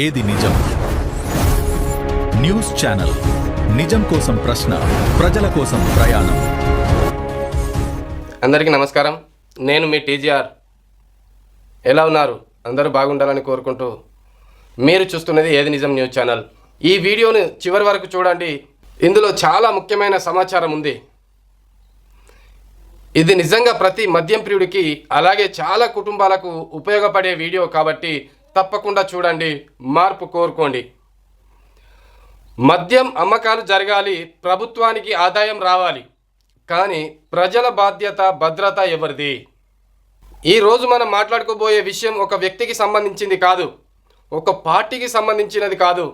ఏది నిజం? News channel. నిజం కోసం ప్రశ్న, ప్రజల కోసం ప్రయాణం. అందరికీ నమస్కారం. నేను మీ టీజీఆర్. ఎలా ఉన్నారు? అందరూ బాగుండాలని కోరుకుంటూ మీరు చూస్తున్నది ఏది నిజం న్యూస్ ఛానల్. ఈ వీడియోని చివరి వరకు చూడండి. ఇందులో చాలా ముఖ్యమైన సమాచారం ఉంది. ఇది నిజంగా ప్రతి మద్యం ప్రియుడికి అలాగే చాలా కుటుంబాలకు ఉపయోగపడే వీడియో కాబట్టి తప్పకుండా చూడండి, మార్పు కోరుకోండి. మద్యం అమ్మకాలు జరగాలి, ప్రభుత్వానికి ఆదాయం రావాలి, కానీ ప్రజల బాధ్యత, భద్రత ఎవరిది? ఈరోజు మనం మాట్లాడుకోబోయే విషయం ఒక వ్యక్తికి సంబంధించింది కాదు, ఒక పార్టీకి సంబంధించినది కాదు,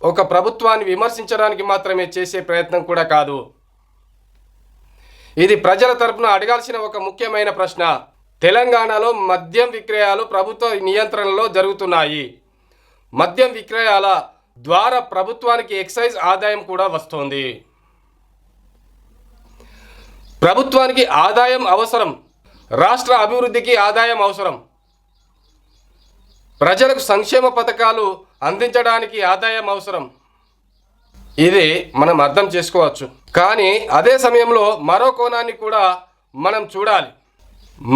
ఒక ప్రభుత్వాన్ని విమర్శించడానికి మాత్రమే చేసే ప్రయత్నం కూడా కాదు. ఇది ప్రజల తరపున అడగాల్సిన ఒక ముఖ్యమైన ప్రశ్న. తెలంగాణలో మద్యం విక్రయాలు ప్రభుత్వ నియంత్రణలో జరుగుతున్నాయి. మద్యం విక్రయాల ద్వారా ప్రభుత్వానికి ఎక్సైజ్ ఆదాయం కూడా వస్తోంది. ప్రభుత్వానికి ఆదాయం అవసరం, రాష్ట్ర అభివృద్ధికి ఆదాయం అవసరం, ప్రజలకు సంక్షేమ పథకాలు అందించడానికి ఆదాయం అవసరం. ఇది మనం అర్థం చేసుకోవచ్చు. కానీ అదే సమయంలో మరో కోణాన్ని కూడా మనం చూడాలి.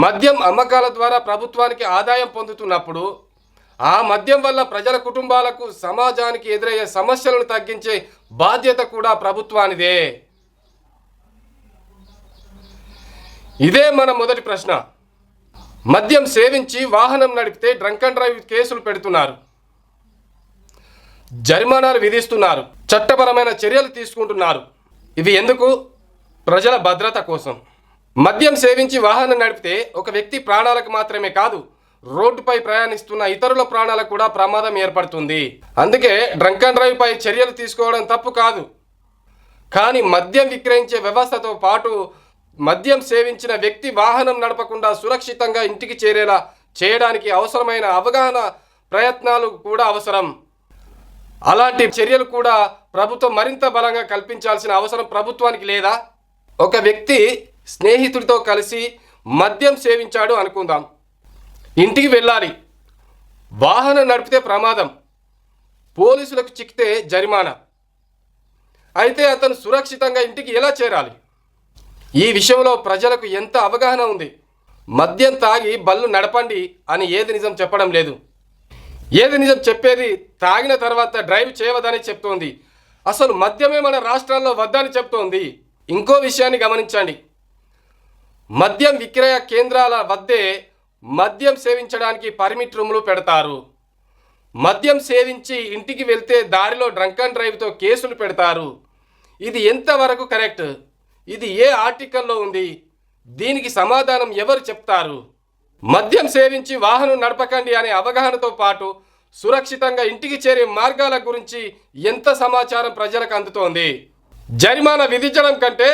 మద్యం అమ్మకాల ద్వారా ప్రభుత్వానికి ఆదాయం పొందుతున్నప్పుడు ఆ మద్యం వల్ల ప్రజల కుటుంబాలకు, సమాజానికి ఎదురయ్యే సమస్యలను తగ్గించే బాధ్యత కూడా ప్రభుత్వానిదే. ఇదే మన మొదటి ప్రశ్న. మద్యం సేవించి వాహనం నడిపితే డ్రంక్ అండ్ డ్రైవ్ కేసులు పెడుతున్నారు, జరిమానాలు విధిస్తున్నారు, చట్టపరమైన చర్యలు తీసుకుంటున్నారు. ఇవి ఎందుకు? ప్రజల భద్రత కోసం. మద్యం సేవించి వాహనం నడిపితే ఒక వ్యక్తి ప్రాణాలకు మాత్రమే కాదు, రోడ్డుపై ప్రయాణిస్తున్న ఇతరుల ప్రాణాలకు కూడా ప్రమాదం ఏర్పడుతుంది. అందుకే డ్రంక్ అండ్ డ్రైవ్ పై చర్యలు తీసుకోవడం తప్పు కాదు. కానీ మద్యం విక్రయించే వ్యవస్థతో పాటు మద్యం సేవించిన వ్యక్తి వాహనం నడపకుండా సురక్షితంగా ఇంటికి చేరేలా చేయడానికి అవసరమైన అవగాహన, ప్రయత్నాలు కూడా అవసరం. అలాంటి చర్యలు కూడా ప్రభుత్వం మరింత బలంగా కల్పించాల్సిన అవసరం ప్రభుత్వానికి లేదా? ఒక వ్యక్తి స్నేహితుడితో కలిసి మద్యం సేవించాడు అనుకుందాం. ఇంటికి వెళ్ళాలి, వాహనం నడిపితే ప్రమాదం, పోలీసులకు చిక్కితే జరిమానా. అయితే అతను సురక్షితంగా ఇంటికి ఎలా చేరాలి? ఈ విషయంలో ప్రజలకు ఎంత అవగాహన ఉంది? మద్యం తాగి బళ్ళు నడపండి అని ఏది నిజం చెప్పడం లేదు. ఏది నిజం చెప్పేది తాగిన తర్వాత డ్రైవ్ చేయవద్దని చెప్తోంది. అసలు మద్యమే మన రాష్ట్రాల్లో వద్దని చెప్తోంది. ఇంకో విషయాన్ని గమనించండి. మద్యం విక్రయ కేంద్రాల వద్దే మద్యం సేవించడానికి పర్మిట్ రూములు పెడతారు. మద్యం సేవించి ఇంటికి వెళ్తే దారిలో డ్రంక్ అండ్ డ్రైవ్తో కేసులు పెడతారు. ఇది ఎంతవరకు కరెక్ట్? ఇది ఏ ఆర్టికల్లో ఉంది? దీనికి సమాధానం ఎవరు చెప్తారు? మద్యం సేవించి వాహనం నడపకండి అనే అవగాహనతో పాటు సురక్షితంగా ఇంటికి చేరే మార్గాల గురించి ఎంత సమాచారం ప్రజలకు అందుతోంది? జరిమానా విధించడం కంటే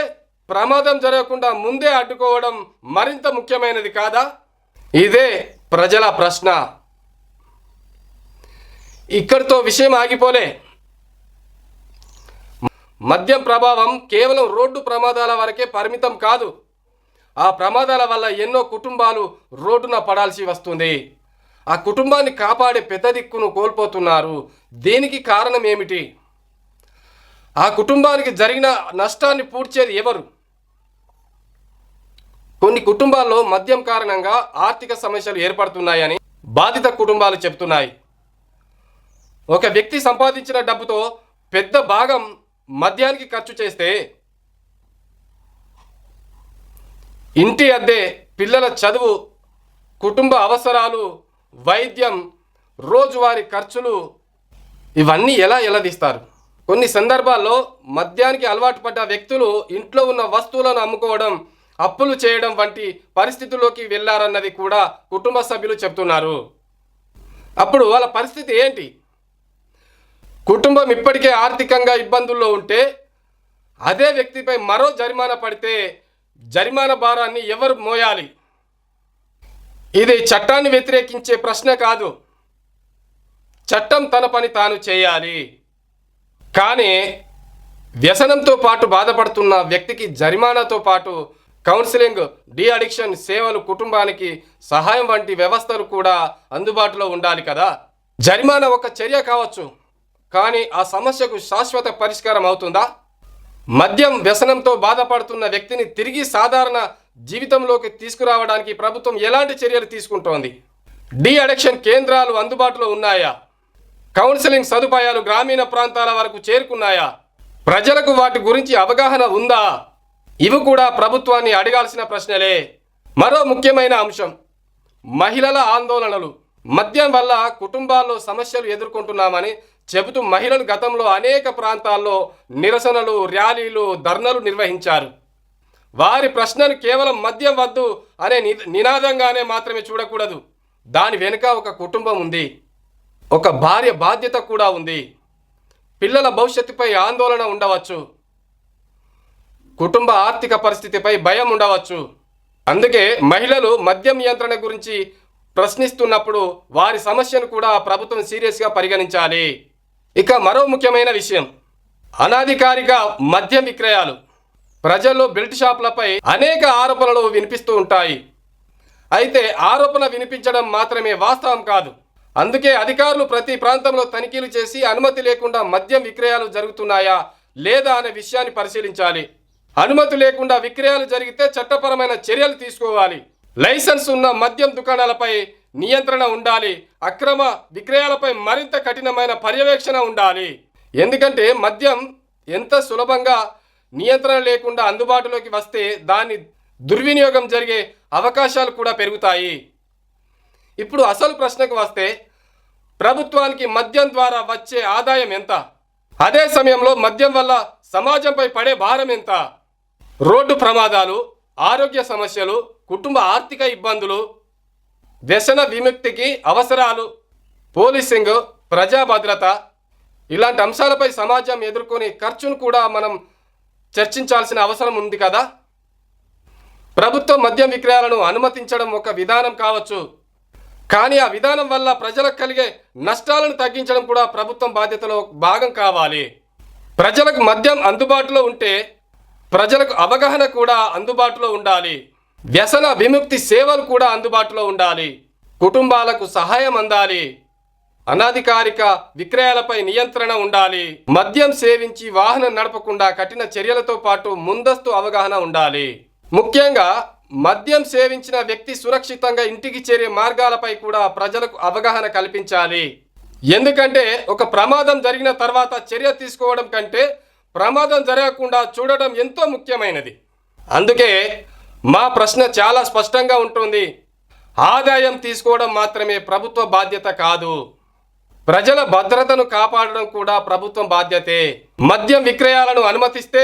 ప్రమాదం జరగకుండా ముందే అడ్డుకోవడం మరింత ముఖ్యమైనది కాదా? ఇదే ప్రజల ప్రశ్న. ఇక్కడితో విషయం ఆగిపోలే. మద్యం ప్రభావం కేవలం రోడ్డు ప్రమాదాల వరకే పరిమితం కాదు. ఆ ప్రమాదాల వల్ల ఎన్నో కుటుంబాలు రోడ్డున పడాల్సి వస్తుంది. ఆ కుటుంబాన్ని కాపాడే పెద్ద దిక్కును కోల్పోతున్నారు. దీనికి కారణం ఏమిటి? ఆ కుటుంబానికి జరిగిన నష్టాన్ని పూడ్చేది ఎవరు? కొన్ని కుటుంబాల్లో మద్యం కారణంగా ఆర్థిక సమస్యలు ఏర్పడుతున్నాయని బాధిత కుటుంబాలు చెప్తున్నాయి. ఒక వ్యక్తి సంపాదించిన డబ్బుతో పెద్ద భాగం మద్యానికి ఖర్చు చేస్తే ఇంటి అద్దె, పిల్లల చదువు, కుటుంబ అవసరాలు, వైద్యం, రోజువారీ ఖర్చులు ఇవన్నీ ఎలా తీస్తారు? కొన్ని సందర్భాల్లో మద్యానికి అలవాటు పడ్డ వ్యక్తులు ఇంట్లో ఉన్న వస్తువులను అమ్ముకోవడం, అప్పులు చేయడం వంటి పరిస్థితుల్లోకి వెళ్ళారన్నది కూడా కుటుంబ సభ్యులు చెప్తున్నారు. అప్పుడు వాళ్ళ పరిస్థితి ఏంటి? కుటుంబం ఇప్పటికే ఆర్థికంగా ఇబ్బందుల్లో ఉంటే అదే వ్యక్తిపై మరో జరిమానా పడితే జరిమానా భారాన్ని ఎవరు మోయాలి? ఇది చట్టాన్ని వ్యతిరేకించే ప్రశ్న కాదు. చట్టం తన పని తాను చేయాలి. కానీ వ్యసనంతో పాటు బాధపడుతున్న వ్యక్తికి జరిమానాతో పాటు కౌన్సిలింగ్, డి అడిక్షన్ సేవలు, కుటుంబానికి సహాయం వంటి వ్యవస్థలు కూడా అందుబాటులో ఉండాలి కదా. జరిమానా ఒక చర్య కావచ్చు, కానీ ఆ సమస్యకు శాశ్వత పరిష్కారం అవుతుందా? మద్యం వ్యసనంతో బాధపడుతున్న వ్యక్తిని తిరిగి సాధారణ జీవితంలోకి తీసుకురావడానికి ప్రభుత్వం ఎలాంటి చర్యలు తీసుకుంటోంది? డి అడిక్షన్ కేంద్రాలు అందుబాటులో ఉన్నాయా? కౌన్సిలింగ్ సదుపాయాలు గ్రామీణ ప్రాంతాల వరకు చేరుకున్నాయా? ప్రజలకు వాటి గురించి అవగాహన ఉందా? ఇవి కూడా ప్రభుత్వాన్ని అడగాల్సిన ప్రశ్నలే. మరో ముఖ్యమైన అంశం మహిళల ఆందోళనలు. మద్యం వల్ల కుటుంబాల్లో సమస్యలు ఎదుర్కొంటున్నామని చెబుతూ మహిళలు గతంలో అనేక ప్రాంతాల్లో నిరసనలు, ర్యాలీలు, ధర్నాలు నిర్వహించారు. వారి ప్రశ్నను కేవలం మద్యం వద్దు అనే నినాదంగానే మాత్రమే చూడకూడదు. దాని వెనుక ఒక కుటుంబం ఉంది, ఒక భార్య బాధ్యత కూడా ఉంది. పిల్లల భవిష్యత్తుపై ఆందోళన ఉండవచ్చు, కుటుంబ ఆర్థిక పరిస్థితిపై భయం ఉండవచ్చు. అందుకే మహిళలు మద్యం నియంత్రణ గురించి ప్రశ్నిస్తున్నప్పుడు వారి సమస్యను కూడా ప్రభుత్వం సీరియస్గా పరిగణించాలి. ఇక మరో ముఖ్యమైన విషయం అనాధికారిక మద్యం విక్రయాలు. ప్రజల్లో బెల్ట్ షాపులపై అనేక ఆరోపణలు వినిపిస్తూ ఉంటాయి. అయితే ఆరోపణ వినిపించడం మాత్రమే వాస్తవం కాదు. అందుకే అధికారులు ప్రతి ప్రాంతంలో తనిఖీలు చేసి అనుమతి లేకుండా మద్యం విక్రయాలు జరుగుతున్నాయా లేదా అనే విషయాన్ని పరిశీలించాలి. అనుమతి లేకుండా విక్రయాలు జరిగితే చట్టపరమైన చర్యలు తీసుకోవాలి. లైసెన్స్ ఉన్న మద్యం దుకాణాలపై నియంత్రణ ఉండాలి. అక్రమ విక్రయాలపై మరింత కఠినమైన పర్యవేక్షణ ఉండాలి. ఎందుకంటే మద్యం ఎంత సులభంగా నియంత్రణ లేకుండా అందుబాటులోకి వస్తే దాన్ని దుర్వినియోగం జరిగే అవకాశాలు కూడా పెరుగుతాయి. ఇప్పుడు అసలు ప్రశ్నకు వస్తే ప్రభుత్వానికి మద్యం ద్వారా వచ్చే ఆదాయం ఎంత? అదే సమయంలో మద్యం వల్ల సమాజంపై పడే భారం ఎంత? రోడ్డు ప్రమాదాలు, ఆరోగ్య సమస్యలు, కుటుంబ ఆర్థిక ఇబ్బందులు, వ్యసన విముక్తికి అవసరాలు, పోలీసింగ్, ప్రజా భద్రత ఇలాంటి అంశాలపై సమాజం ఎదుర్కొనే ఖర్చును కూడా మనం చర్చించాల్సిన అవసరం ఉంది కదా. ప్రభుత్వం మద్యం విక్రయాలను అనుమతించడం ఒక విధానం కావచ్చు, కానీ ఆ విధానం వల్ల ప్రజలకు కలిగే నష్టాలను తగ్గించడం కూడా ప్రభుత్వం బాధ్యతలో భాగం కావాలి. ప్రజలకు మద్యం అందుబాటులో ఉంటే ప్రజలకు అవగాహన కూడా అందుబాటులో ఉండాలి. వ్యసన విముక్తి సేవలు కూడా అందుబాటులో ఉండాలి. కుటుంబాలకు సహాయం అందాలి. అనాధికారిక విక్రయాలపై నియంత్రణ ఉండాలి. మద్యం సేవించి వాహనం నడపకుండా కఠిన చర్యలతో పాటు ముందస్తు అవగాహన ఉండాలి. ముఖ్యంగా మద్యం సేవించిన వ్యక్తి సురక్షితంగా ఇంటికి చేరే మార్గాలపై కూడా ప్రజలకు అవగాహన కల్పించాలి. ఎందుకంటే ఒక ప్రమాదం జరిగిన తర్వాత చర్య తీసుకోవడం కంటే ప్రమాదం జరగకుండా చూడడం ఎంతో ముఖ్యమైనది. అందుకే మా ప్రశ్న చాలా స్పష్టంగా ఉంటుంది. ఆదాయం తీసుకోవడం మాత్రమే ప్రభుత్వ బాధ్యత కాదు. ప్రజల భద్రతను కాపాడడం కూడా ప్రభుత్వం బాధ్యతే. మద్యం విక్రయాలను అనుమతిస్తే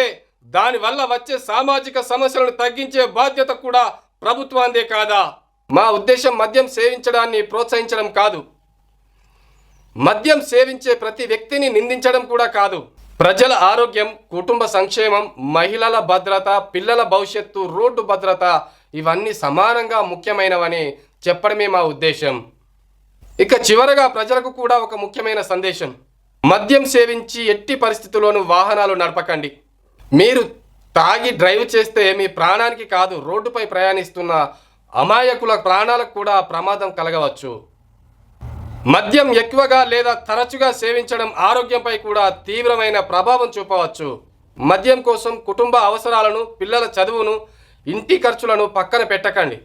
దానివల్ల వచ్చే సామాజిక సమస్యలను తగ్గించే బాధ్యత కూడా ప్రభుత్వాందే కాదా? మా ఉద్దేశం మద్యం సేవించడాన్ని ప్రోత్సహించడం కాదు, మద్యం సేవించే ప్రతి వ్యక్తిని నిందించడం కూడా కాదు. ప్రజల ఆరోగ్యం, కుటుంబ సంక్షేమం, మహిళల భద్రత, పిల్లల భవిష్యత్తు, రోడ్డు భద్రత ఇవన్నీ సమానంగా ముఖ్యమైనవని చెప్పడమే మా ఉద్దేశం. ఇక చివరగా ప్రజలకు కూడా ఒక ముఖ్యమైన సందేశం. మద్యం సేవించి ఎట్టి పరిస్థితుల్లోనూ వాహనాలు నడపకండి. మీరు తాగి డ్రైవ్ చేస్తే మీ ప్రాణానికి కాదు, రోడ్డుపై ప్రయాణిస్తున్న అమాయకుల ప్రాణాలకు కూడా ప్రమాదం కలగవచ్చు. మద్యం ఎక్కువగా లేదా తరచుగా సేవించడం ఆరోగ్యంపై కూడా తీవ్రమైన ప్రభావం చూపవచ్చు. మద్యం కోసం కుటుంబ అవసరాలను, పిల్లల చదువును, ఇంటి ఖర్చులను పక్కన పెట్టకండి.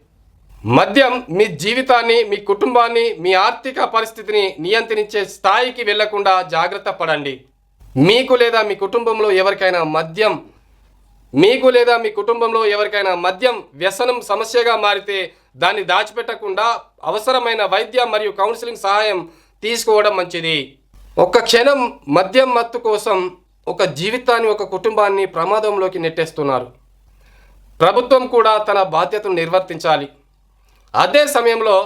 మద్యం మీ జీవితాన్ని, మీ కుటుంబాన్ని, మీ ఆర్థిక పరిస్థితిని నియంత్రించే స్థాయికి వెళ్లకుండా జాగ్రత్త పడండి. మీకు లేదా మీ కుటుంబంలో ఎవరికైనా మద్యం వ్యసనం సమస్యగా మారితే దాన్ని దాచిపెట్టకుండా అవసరమైన వైద్య మరియు కౌన్సిలింగ్ సహాయం తీసుకోవడం మంచిది. ఒక్క క్షణం మద్యం మత్తు కోసం ఒక జీవితాన్ని, ఒక కుటుంబాన్ని ప్రమాదంలోకి నెట్టేస్తున్నారు. ప్రభుత్వం కూడా తన బాధ్యతను నిర్వర్తించాలి. అదే సమయంలో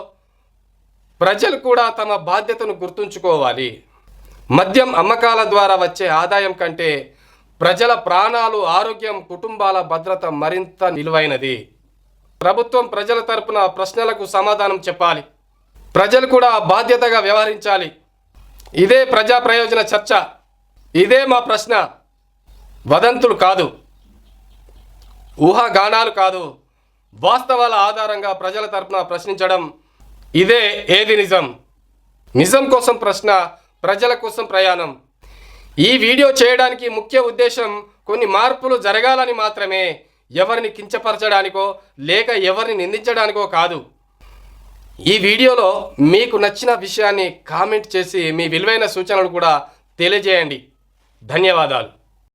ప్రజలు కూడా తమ బాధ్యతను గుర్తుంచుకోవాలి. మద్యం అమ్మకాల ద్వారా వచ్చే ఆదాయం కంటే ప్రజల ప్రాణాలు, ఆరోగ్యం, కుటుంబాల భద్రత మరింత విలువైనది. ప్రభుత్వం ప్రజల తరపున ప్రశ్నలకు సమాధానం చెప్పాలి. ప్రజలు కూడా బాధ్యతగా వ్యవహరించాలి. ఇదే ప్రజా ప్రయోజన చర్చ. ఇదే మా ప్రశ్న. వదంతులు కాదు, ఊహాగానాలు కాదు, వాస్తవాల ఆధారంగా ప్రజల తరపున ప్రశ్నించడం. ఇదే ఏది నిజం. నిజం కోసం ప్రశ్న, ప్రజల కోసం ప్రయాణం. ఈ వీడియో చేయడానికి ముఖ్య ఉద్దేశం కొన్ని మార్పులు జరగాలని మాత్రమే, ఎవరిని కించపరచడానికో లేక ఎవరిని నిందించడానికో కాదు. ఈ వీడియోలో మీకు నచ్చిన విషయాన్ని కామెంట్ చేసి మీ విలువైన సూచనలు కూడా తెలియజేయండి. ధన్యవాదాలు.